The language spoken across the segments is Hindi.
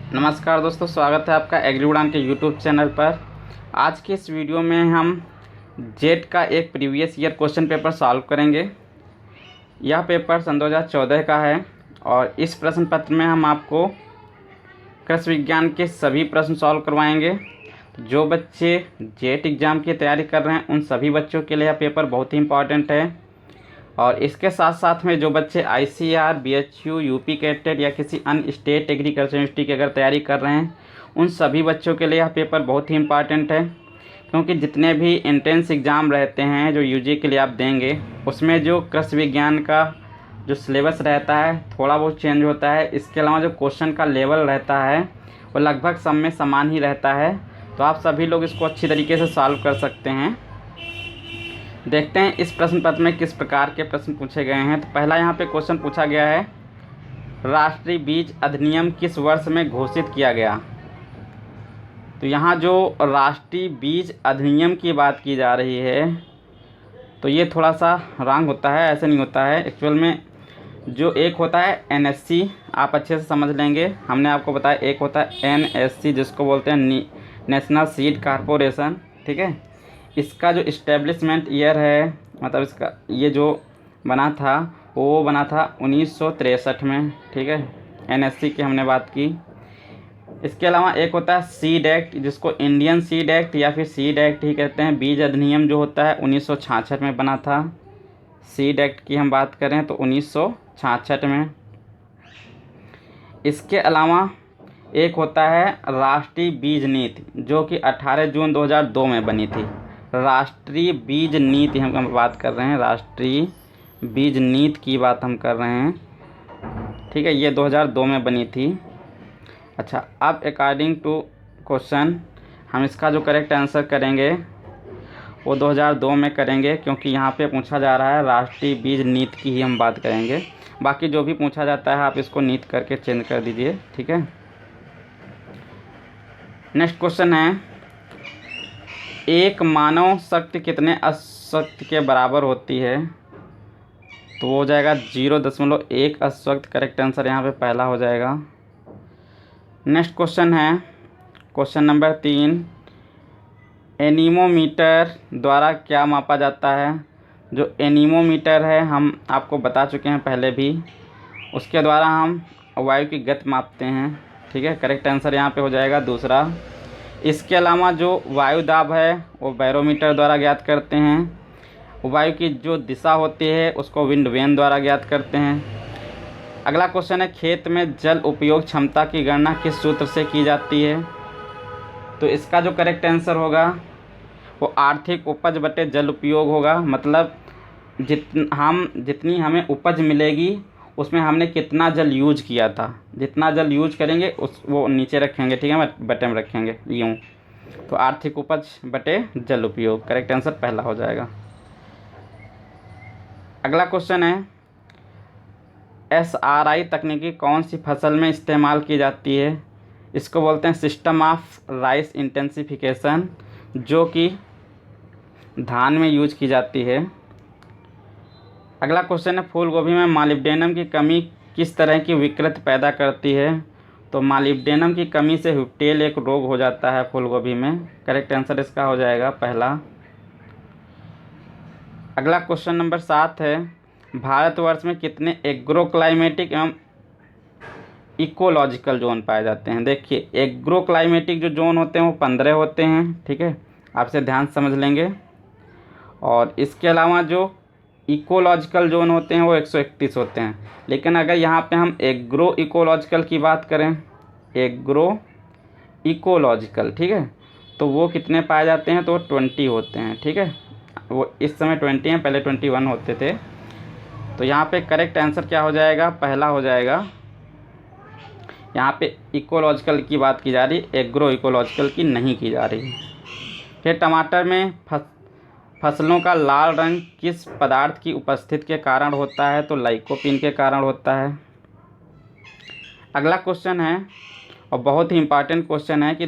नमस्कार दोस्तों, स्वागत है आपका एग्री उड़ान के यूट्यूब चैनल पर। आज के इस वीडियो में हम जेट का एक previous year question paper solve करेंगे। यह पेपर सन 2014 का है और इस प्रश्न पत्र में हम आपको कृषि विज्ञान के सभी प्रश्न सॉल्व करवाएंगे। जो बच्चे जेट एग्ज़ाम की तैयारी कर रहे हैं उन सभी बच्चों के लिए यह पेपर बहुत ही इम्पॉर्टेंट है। और इसके साथ साथ में जो बच्चे ICAR, BHU, यूपी कैटेट या किसी अन्य स्टेट एग्रीकल्चर यूनिवर्सिटी की अगर तैयारी कर रहे हैं उन सभी बच्चों के लिए यह पेपर बहुत ही इम्पॉर्टेंट है। क्योंकि जितने भी एंट्रेंस एग्ज़ाम रहते हैं जो UG के लिए आप देंगे उसमें जो कृषि विज्ञान का जो सिलेबस रहता है थोड़ा बहुत चेंज होता है। इसके अलावा जो क्वेश्चन का लेवल रहता है वो लगभग सब में समान ही रहता है। तो आप सभी लोग इसको अच्छी तरीके से सॉल्व कर सकते हैं। देखते हैं इस प्रश्न पत्र में किस प्रकार के प्रश्न पूछे गए हैं। तो पहला यहाँ पे क्वेश्चन पूछा गया है, राष्ट्रीय बीज अधिनियम किस वर्ष में घोषित किया गया। तो यहाँ जो राष्ट्रीय बीज अधिनियम की बात की जा रही है तो ये थोड़ा सा रॉन्ग होता है, ऐसे नहीं होता है। एक्चुअल में जो एक होता है NSC, आप अच्छे से समझ लेंगे, हमने आपको बताया। एक होता है NSC जिसको बोलते हैं नेशनल सीड कॉर्पोरेशन, ठीक है। इसका जो इस्टेब्लिशमेंट ईयर है, मतलब इसका ये जो बना था वो बना था 1963 में, ठीक है। NSC की हमने बात की। इसके अलावा एक होता है सीड एक्ट जिसको इंडियन सीड एक्ट या फिर सीड एक्ट ही कहते हैं। बीज अधिनियम जो होता है 1966 में बना था। सीड एक्ट की हम बात करें तो 1966 में। इसके अलावा एक होता है राष्ट्रीय बीज नीति जो कि 18 जून 2002 में बनी थी। राष्ट्रीय बीज नीति हम बात कर रहे हैं, राष्ट्रीय बीज नीति की बात हम कर रहे हैं, ठीक है। ये 2002 में बनी थी। अच्छा, अब अकॉर्डिंग टू क्वेश्चन हम इसका जो करेक्ट आंसर करेंगे वो 2002 में करेंगे, क्योंकि यहाँ पे पूछा जा रहा है राष्ट्रीय बीज नीति की ही हम बात करेंगे। बाकी जो भी पूछा जाता है आप इसको नीति करके चेंज कर दीजिए, ठीक है। नेक्स्ट क्वेश्चन है, एक मानव शक्ति कितने अश्वत्थ के बराबर होती है। तो वो हो जाएगा 0.1 अश्वत्थ। करेक्ट आंसर यहाँ पे पहला हो जाएगा। नेक्स्ट क्वेश्चन है क्वेश्चन नंबर 3, एनीमोमीटर द्वारा क्या मापा जाता है। जो एनीमोमीटर है हम आपको बता चुके हैं पहले भी, उसके द्वारा हम वायु की गति मापते हैं, ठीक है। करेक्ट आंसर यहाँ पे हो जाएगा दूसरा। इसके अलावा जो वायु दाब है वो बैरोमीटर द्वारा ज्ञात करते हैं। वायु की जो दिशा होती है उसको विंड वेन द्वारा ज्ञात करते हैं। अगला क्वेश्चन है, खेत में जल उपयोग क्षमता की गणना किस सूत्र से की जाती है। तो इसका जो करेक्ट आंसर होगा वो आर्थिक उपज बटे जल उपयोग होगा। मतलब जितनी हमें उपज मिलेगी उसमें हमने कितना जल यूज किया था। जितना जल यूज करेंगे वो नीचे रखेंगे, ठीक है, बटे में रखेंगे यूँ। तो आर्थिक उपज बटे जल उपयोग, करेक्ट आंसर पहला हो जाएगा। अगला क्वेश्चन है, SRI तकनीकी कौन सी फसल में इस्तेमाल की जाती है। इसको बोलते हैं सिस्टम ऑफ राइस इंटेंसिफिकेशन, जो कि धान में यूज की जाती है। अगला क्वेश्चन है, फूल गोभी में मॉलिब्डेनम की कमी किस तरह की विकृति पैदा करती है। तो मॉलिब्डेनम की कमी से हुप्टेल एक रोग हो जाता है फूल गोभी में। करेक्ट आंसर इसका हो जाएगा पहला। अगला क्वेश्चन नंबर 7 है, भारतवर्ष में कितने एग्रो क्लाइमेटिक एवं इकोलॉजिकल जोन पाए जाते हैं। देखिए, एग्रो क्लाइमेटिक जो जोन होते हैं वो 15 होते हैं, ठीक है, आपसे ध्यान समझ लेंगे। और इसके अलावा जो इकोलॉजिकल जोन होते हैं वो 131 होते हैं। लेकिन अगर यहाँ पे हम एग्रो इकोलॉजिकल की बात करें, एग्रो इकोलॉजिकल, ठीक है, तो वो कितने पाए जाते हैं। तो 20 होते हैं, ठीक है। वो इस समय 20 हैं, पहले 21 होते थे। तो यहाँ पे करेक्ट आंसर क्या हो जाएगा, पहला हो जाएगा। यहाँ पे इकोलॉजिकल की बात की जा रही, एग्रो इकोलॉजिकल की नहीं की जा रही। फिर टमाटर में फसलों का लाल रंग किस पदार्थ की उपस्थिति के कारण होता है। तो लाइकोपीन के कारण होता है। अगला क्वेश्चन है और बहुत ही इम्पॉर्टेंट क्वेश्चन है कि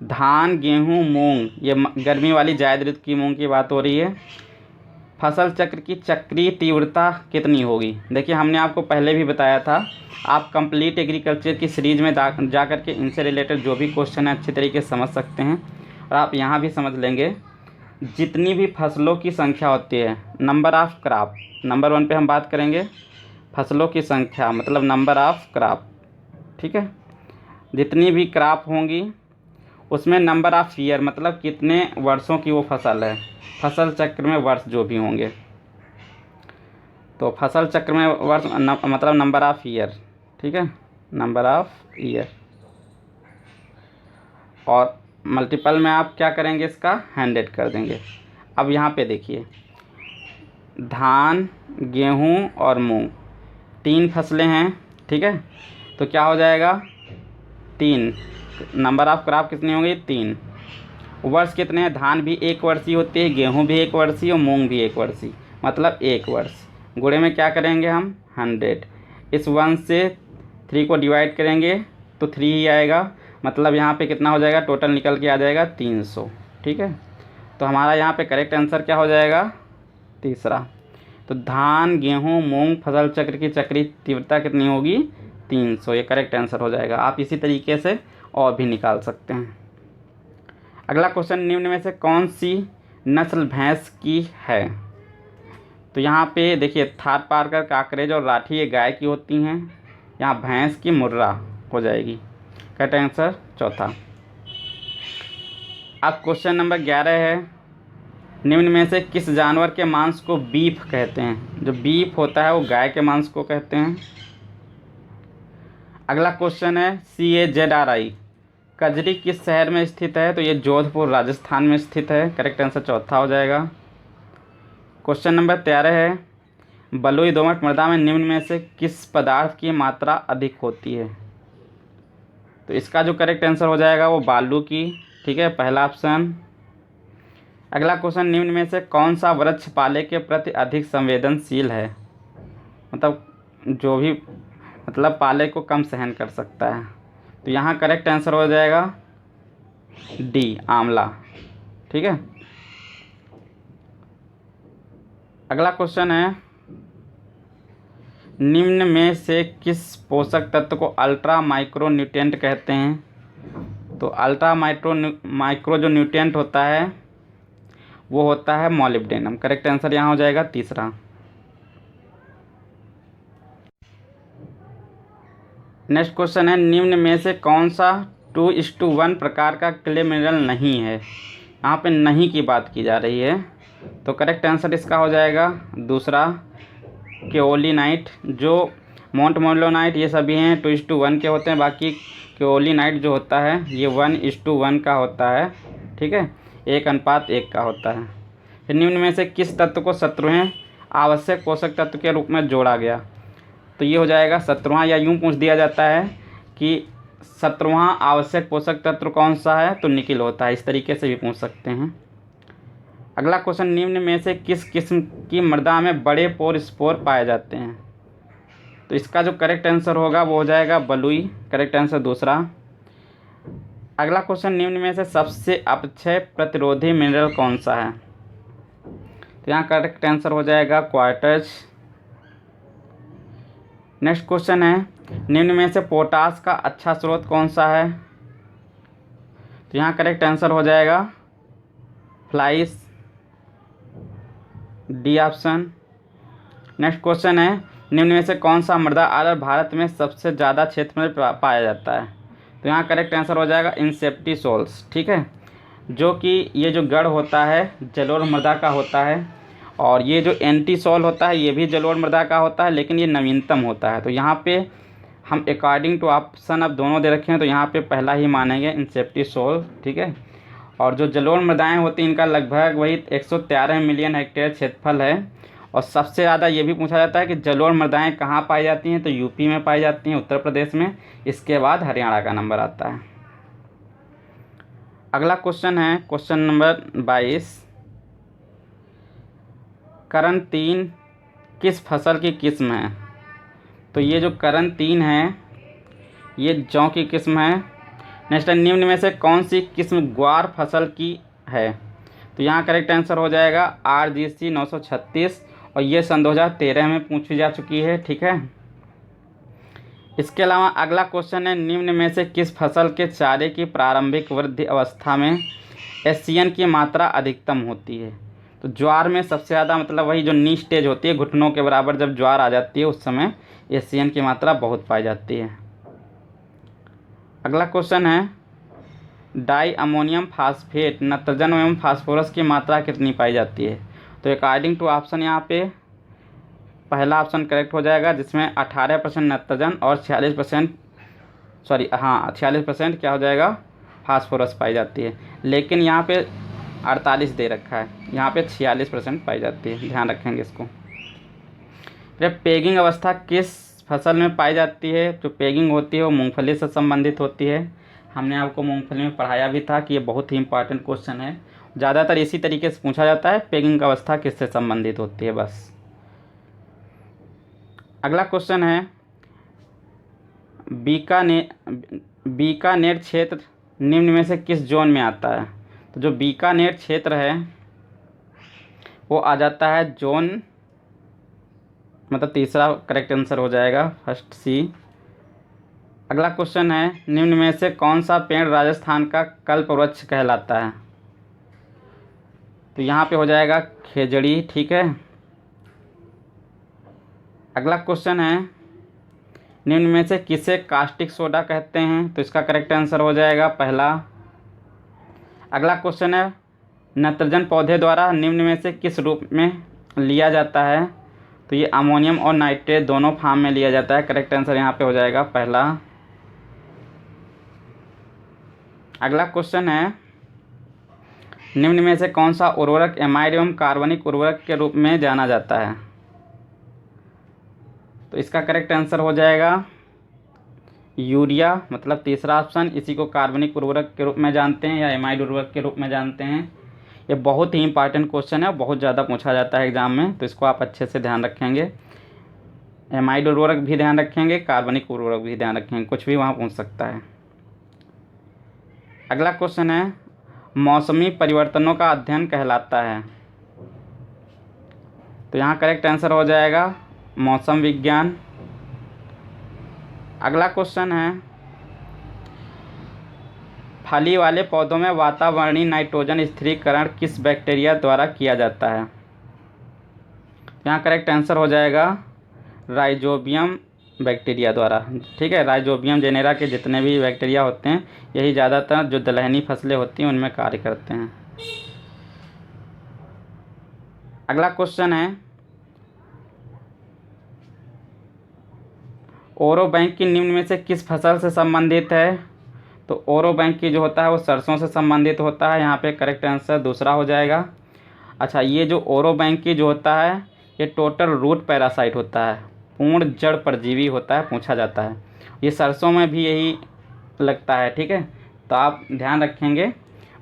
धान, गेहूँ, मूंग, ये गर्मी वाली जायद ऋतु की मूंग की बात हो रही है, फसल चक्र की चक्रीय तीव्रता कितनी होगी। देखिए हमने आपको पहले भी बताया था, आप कंप्लीट एग्रीकल्चर की सीरीज़ में जा कर के इनसे रिलेटेड जो भी क्वेश्चन है अच्छे तरीके से समझ सकते हैं और आप यहाँ भी समझ लेंगे। जितनी भी फसलों की संख्या होती है, नंबर ऑफ़ क्रॉप, नंबर 1 पे हम बात करेंगे फसलों की संख्या मतलब नंबर ऑफ़ क्रॉप, ठीक है। जितनी भी क्रॉप होंगी उसमें नंबर ऑफ़ ईयर मतलब कितने वर्षों की वो फसल है, फसल चक्र में वर्ष जो भी होंगे, तो फसल चक्र में वर्ष मतलब नंबर ऑफ़ ईयर, ठीक है, नंबर ऑफ़ ईयर। और मल्टीपल में आप क्या करेंगे, इसका 100 कर देंगे। अब यहाँ पे देखिए धान, गेहूँ और मूंग 3 फसलें हैं, ठीक है। तो क्या हो जाएगा 3, नंबर ऑफ़ क्रॉप कितनी होंगी 3, वर्ष कितने हैं, धान भी 1 वर्षीय होती है, गेहूँ भी 1 वर्षीय और मूंग भी 1 वर्षीय, मतलब 1 वर्ष। गुणे में क्या करेंगे हम 100, इस 1 से 3 को डिवाइड करेंगे तो 3 ही आएगा, मतलब यहाँ पे कितना हो जाएगा, टोटल निकल के आ जाएगा 300, ठीक है। तो हमारा यहाँ पे करेक्ट आंसर क्या हो जाएगा, तीसरा। तो धान, गेहूँ, मूंग फसल चक्र की चक्रीय तीव्रता कितनी होगी 300, ये करेक्ट आंसर हो जाएगा। आप इसी तरीके से और भी निकाल सकते हैं। अगला क्वेश्चन, निम्न में से कौन सी नस्ल भैंस की है। तो यहाँ पे देखिए थारपारकर, काकरेज और राठी ये गाय की होती हैं, यहाँ भैंस की मुर्रा हो जाएगी, करेक्ट आंसर चौथा। अब क्वेश्चन नंबर 11 है, निम्न में से किस जानवर के मांस को बीफ कहते हैं। जो बीफ होता है वो गाय के मांस को कहते हैं। अगला क्वेश्चन है CAZRI कजरी किस शहर में स्थित है। तो ये जोधपुर राजस्थान में स्थित है, करेक्ट आंसर चौथा हो जाएगा। क्वेश्चन नंबर 13 है, बलुई दोमट मृदा में निम्न में से किस पदार्थ की मात्रा अधिक होती है। तो इसका जो करेक्ट आंसर हो जाएगा वो बालू की, ठीक है, पहला ऑप्शन। अगला क्वेश्चन, निम्न में से कौन सा वृक्ष पाले के प्रति अधिक संवेदनशील है, मतलब जो भी मतलब पाले को कम सहन कर सकता है। तो यहाँ करेक्ट आंसर हो जाएगा डी, आंवला, ठीक है। अगला क्वेश्चन है, निम्न में से किस पोषक तत्व को अल्ट्रा माइक्रो न्यूट्रिएंट कहते हैं। तो अल्ट्रा माइक्रो जो न्यूट्रिएंट होता है वो होता है मॉलिब्डेनम, करेक्ट आंसर यहाँ हो जाएगा तीसरा। नेक्स्ट क्वेश्चन है, निम्न में से कौन सा 2:1 प्रकार का क्ले मिनरल नहीं है। यहाँ पे नहीं की बात की जा रही है, तो करेक्ट आंसर इसका हो जाएगा दूसरा, केओलिनाइट। जो मोंटमोलोनाइट ये सभी हैं 2:1 के होते हैं, बाकी केओलिनाइट जो होता है ये 1:1 का होता है, ठीक है, 1:1 का होता है। फिर निम्न में से किस तत्व को 17वें आवश्यक पोषक तत्व के रूप में जोड़ा गया। तो ये हो जाएगा 17वां, या यूँ पूछ दिया जाता है कि 17वां आवश्यक पोषक तत्व कौन सा है, तो निकिल होता है, इस तरीके से भी पूछ सकते हैं। अगला क्वेश्चन, निम्न में से किस किस्म की मृदा में बड़े पोर स्पोर पाए जाते हैं। तो इसका जो करेक्ट आंसर होगा वो हो जाएगा बलुई, करेक्ट आंसर दूसरा। अगला क्वेश्चन, निम्न में से सबसे अपक्षय प्रतिरोधी मिनरल कौन सा है। तो यहाँ करेक्ट आंसर हो जाएगा क्वार्टज। नेक्स्ट क्वेश्चन है, निम्न में से पोटास का अच्छा स्रोत कौन सा है। तो यहाँ करेक्ट आंसर हो जाएगा flies, D option. Next question है, निम्न में से कौन सा मृदा आधार भारत में सबसे ज़्यादा क्षेत्र में पाया जाता है। तो यहाँ करेक्ट आंसर हो जाएगा इंसेप्टिसोल्स, ठीक है, जो कि ये जो गढ़ होता है जलोढ़ मृदा का होता है, और ये जो एंटीसोल होता है ये भी जलोढ़ मृदा का होता है, लेकिन ये नवीनतम होता है। तो यहाँ पे हम अकॉर्डिंग टू ऑप्शन अब दोनों दे रखे हैं, तो यहाँ पे पहला ही मानेंगे इंसेप्टिसोल, ठीक है। और जो जलोढ़ मृदाएँ होती हैं इनका लगभग वही 113 मिलियन हेक्टेयर क्षेत्रफल है। और सबसे ज़्यादा ये भी पूछा जाता है कि जलोढ़ मृदाएँ कहाँ पाई जाती हैं। तो यूपी में पाई जाती हैं, उत्तर प्रदेश में, इसके बाद हरियाणा का नंबर आता है। अगला क्वेश्चन है क्वेश्चन नंबर 22, करण 3 किस फसल की किस्म है। तो ये जो करण 3 है ये जौ की किस्म है। नेक्स्ट है, निम्न में से कौन सी किस्म ग्वार फसल की है। तो यहाँ करेक्ट आंसर हो जाएगा RGC 936, और ये सन 2013 में पूछी जा चुकी है। ठीक है, इसके अलावा अगला क्वेश्चन है, निम्न में से किस फसल के चारे की प्रारंभिक वृद्धि अवस्था में एससीएन की मात्रा अधिकतम होती है? तो ज्वार में सबसे ज़्यादा, मतलब वही जो नी स्टेज होती है, घुटनों के बराबर जब ज्वार आ जाती है उस समय एससीएन की मात्रा बहुत पाई जाती है। अगला क्वेश्चन है, डाई अमोनियम फास्फेट नाइट्रोजन एवं फास्फोरस की मात्रा कितनी पाई जाती है? तो अकॉर्डिंग टू ऑप्शन यहाँ पे पहला ऑप्शन करेक्ट हो जाएगा, जिसमें 18% नाइट्रोजन और 46% क्या हो जाएगा, फास्फोरस पाई जाती है। लेकिन यहाँ पे 48 दे रखा है, यहाँ पे 46% पाई जाती है, ध्यान रखेंगे इसको। फिर पेगिंग अवस्था किस फसल में पाई जाती है? जो पेगिंग होती है वो मूंगफली से संबंधित होती है। हमने आपको मूंगफली में पढ़ाया भी था कि ये बहुत ही इंपॉर्टेंट क्वेश्चन है, ज़्यादातर इसी तरीके से पूछा जाता है, पेगिंग अवस्था किससे संबंधित होती है बस। अगला क्वेश्चन है, बीकानेर क्षेत्र निम्न में से किस जोन में आता है? तो जो बीकानेर क्षेत्र है वो आ जाता है जोन, मतलब तीसरा करेक्ट आंसर हो जाएगा, फर्स्ट सी। अगला क्वेश्चन है, निम्न में से कौन सा पेड़ राजस्थान का कल्पवृक्ष कहलाता है? तो यहाँ पे हो जाएगा खेजड़ी। ठीक है, अगला क्वेश्चन है, निम्न में से किसे कास्टिक सोडा कहते हैं? तो इसका करेक्ट आंसर हो जाएगा पहला। अगला क्वेश्चन है, नाइट्रोजन पौधे द्वारा निम्न में से किस रूप में लिया जाता है? तो ये अमोनियम और नाइट्रेट दोनों फॉर्म में लिया जाता है, करेक्ट आंसर यहाँ पे हो जाएगा पहला। अगला क्वेश्चन है, निम्न में से कौन सा उर्वरक एमाइड एवं कार्बनिक उर्वरक के रूप में जाना जाता है? तो इसका करेक्ट आंसर हो जाएगा यूरिया, मतलब तीसरा ऑप्शन। इसी को कार्बनिक उर्वरक के रूप में जानते हैं या एमाइड उर्वरक के रूप में जानते हैं। ये बहुत ही इंपॉर्टेंट क्वेश्चन है, बहुत ज़्यादा पूछा जाता है एग्जाम में, तो इसको आप अच्छे से ध्यान रखेंगे। एमाइड उर्वरक भी ध्यान रखेंगे, कार्बनिक उर्वरक भी ध्यान रखेंगे, कुछ भी वहाँ पूछ सकता है। अगला क्वेश्चन है, मौसमी परिवर्तनों का अध्ययन कहलाता है? तो यहाँ करेक्ट आंसर हो जाएगा मौसम विज्ञान। अगला क्वेश्चन है, फली वाले पौधों में वातावरणीय नाइट्रोजन स्थिरीकरण किस बैक्टीरिया द्वारा किया जाता है? यहाँ करेक्ट आंसर हो जाएगा राइजोबियम बैक्टीरिया द्वारा। ठीक है, राइजोबियम जेनेरा के जितने भी बैक्टीरिया होते हैं, यही ज़्यादातर जो दलहनी फसलें होती हैं उनमें कार्य करते हैं। अगला क्वेश्चन है, ओरो बैंक की निम्न में से किस फसल से संबंधित है? तो ओरो बैंक की जो होता है वो सरसों से संबंधित होता है, यहाँ पे करेक्ट आंसर दूसरा हो जाएगा। अच्छा, ये जो ओरो बैंक की जो होता है ये टोटल रूट पैरासाइट होता है, पूर्ण जड़ परजीवी होता है, पूछा जाता है। ये सरसों में भी यही लगता है। ठीक है, तो आप ध्यान रखेंगे,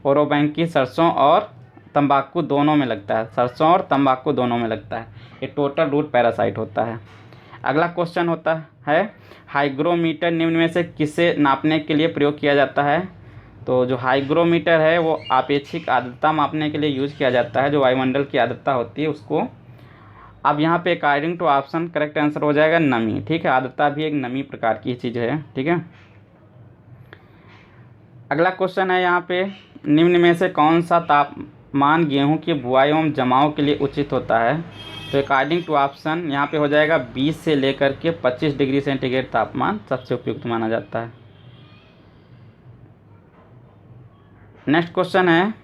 ओरो बैंक की सरसों और तंबाकू दोनों में लगता है, सरसों और तंबाकू दोनों में लगता है। ये टोटल रूट पैरासाइट होता है। अगला क्वेश्चन होता है, हाइग्रोमीटर निम्न में से किसे नापने के लिए प्रयोग किया जाता है? तो जो हाइग्रोमीटर है वो आपेक्षिक आर्द्रता मापने के लिए यूज़ किया जाता है, जो वायुमंडल की आर्द्रता होती है उसको। अब यहाँ पे according to option correct answer हो जाएगा नमी। ठीक है, आर्द्रता भी एक नमी प्रकार की चीज़ है। ठीक है, अगला क्वेश्चन है यहाँ पे, निम्न में से कौन सा तापमान गेहूं की बुआई एवं जमाव के लिए उचित होता है? तो अकॉर्डिंग टू ऑप्शन यहाँ पे हो जाएगा 20 से लेकर के 25 डिग्री सेंटीग्रेड तापमान सबसे उपयुक्त माना जाता है। नेक्स्ट क्वेश्चन है,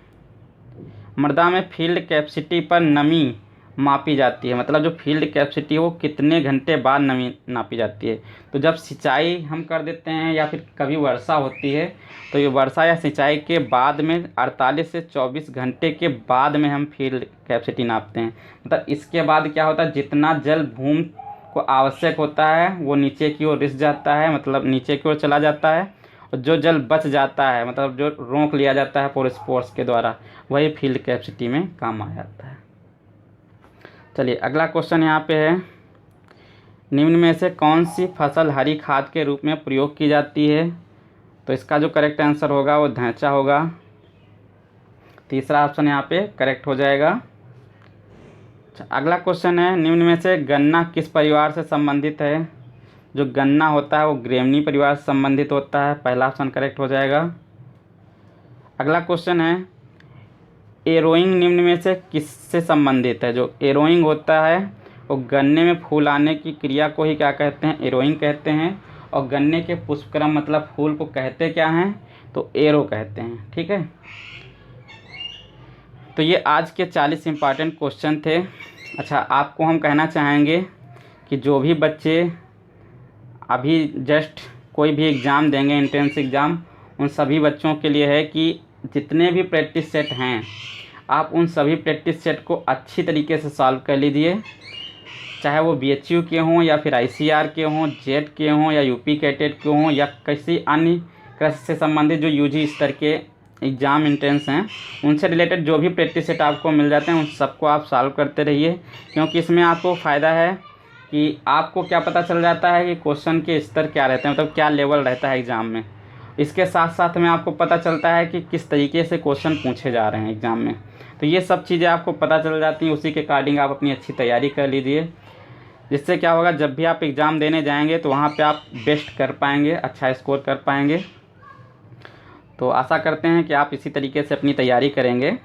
मृदा में फील्ड कैपेसिटी पर नमी मापी जाती है, मतलब जो फील्ड कैपेसिटी वो कितने घंटे बाद नमी नापी जाती है? तो जब सिंचाई हम कर देते हैं या फिर कभी वर्षा होती है, तो ये वर्षा या सिंचाई के बाद में 48 से 24 घंटे के बाद में हम फील्ड कैपेसिटी नापते हैं। मतलब इसके बाद क्या होता है, जितना जल भूमि को आवश्यक होता है वो नीचे की ओर रिस जाता है, मतलब नीचे की ओर चला जाता है, और जो जल बच जाता है, मतलब जो रोक लिया जाता है पोरस के द्वारा, वही फील्ड कैपेसिटी में काम आ जाता है। चलिए अगला क्वेश्चन यहाँ पे है, निम्न में से कौन सी फसल हरी खाद के रूप में प्रयोग की जाती है? तो इसका जो करेक्ट आंसर होगा वो धैंचा होगा। तीसरा ऑप्शन यहाँ पे करेक्ट हो जाएगा। अच्छा, अगला क्वेश्चन है, निम्न में से गन्ना किस परिवार से संबंधित है? जो गन्ना होता है वो ग्रेमनी परिवार से संबंधित होता है। पहला ऑप्शन करेक्ट हो जाएगा। अगला क्वेश्चन है, एरोइंग निम्न में से किससे संबंधित है? जो एरोइंग होता है वो गन्ने में फूल आने की क्रिया को ही क्या कहते हैं? एरोइंग कहते हैं। और गन्ने के पुष्पक्रम मतलब फूल को कहते क्या हैं? तो एरो कहते हैं। ठीक है, तो ये आज के 40 इम्पॉर्टेंट क्वेश्चन थे। अच्छा, आपको हम कहना चाहेंगे कि जो भी बच्चे अभी जस्ट कोई भी एग्ज़ाम देंगे, एंट्रेंस एग्ज़ाम, उन सभी बच्चों के लिए है कि जितने भी प्रैक्टिस सेट हैं आप उन सभी प्रैक्टिस सेट को अच्छी तरीके से सॉल्व कर लीजिए, चाहे वो BHU के हों या फिर ICR के हों, जेट के हों या UP कैटेट के हों या किसी अन्य कृषि से संबंधित जो UG स्तर के एग्ज़ाम एंट्रेंस हैं, उनसे रिलेटेड जो भी प्रैक्टिस सेट आपको मिल जाते हैं उन सबको आप सॉल्व करते रहिए। क्योंकि इसमें आपको फ़ायदा है कि आपको क्या पता चल जाता है कि क्वेश्चन के स्तर क्या रहते हैं, मतलब क्या लेवल रहता है एग्ज़ाम में। इसके साथ साथ में आपको पता चलता है कि किस तरीके से क्वेश्चन पूछे जा रहे हैं एग्ज़ाम में। तो ये सब चीज़ें आपको पता चल जाती हैं, उसी के अकॉर्डिंग आप अपनी अच्छी तैयारी कर लीजिए, जिससे क्या होगा, जब भी आप एग्ज़ाम देने जाएंगे तो वहाँ पे आप बेस्ट कर पाएंगे, अच्छा स्कोर कर पाएंगे। तो आशा करते हैं कि आप इसी तरीके से अपनी तैयारी करेंगे।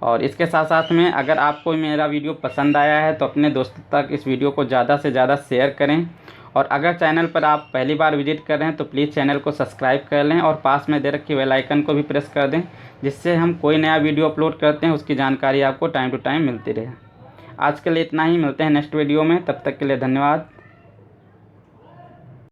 और इसके साथ साथ में अगर आपको मेरा वीडियो पसंद आया है तो अपने दोस्तों तक इस वीडियो को ज़्यादा से ज़्यादा शेयर करें। और अगर चैनल पर आप पहली बार विजिट कर रहे हैं तो प्लीज़ चैनल को सब्सक्राइब कर लें और पास में दे रखी बेल आइकन को भी प्रेस कर दें, जिससे हम कोई नया वीडियो अपलोड करते हैं उसकी जानकारी आपको टाइम टू टाइम मिलती रहे। आज के लिए इतना ही, मिलते हैं नेक्स्ट वीडियो में, तब तक के लिए धन्यवाद।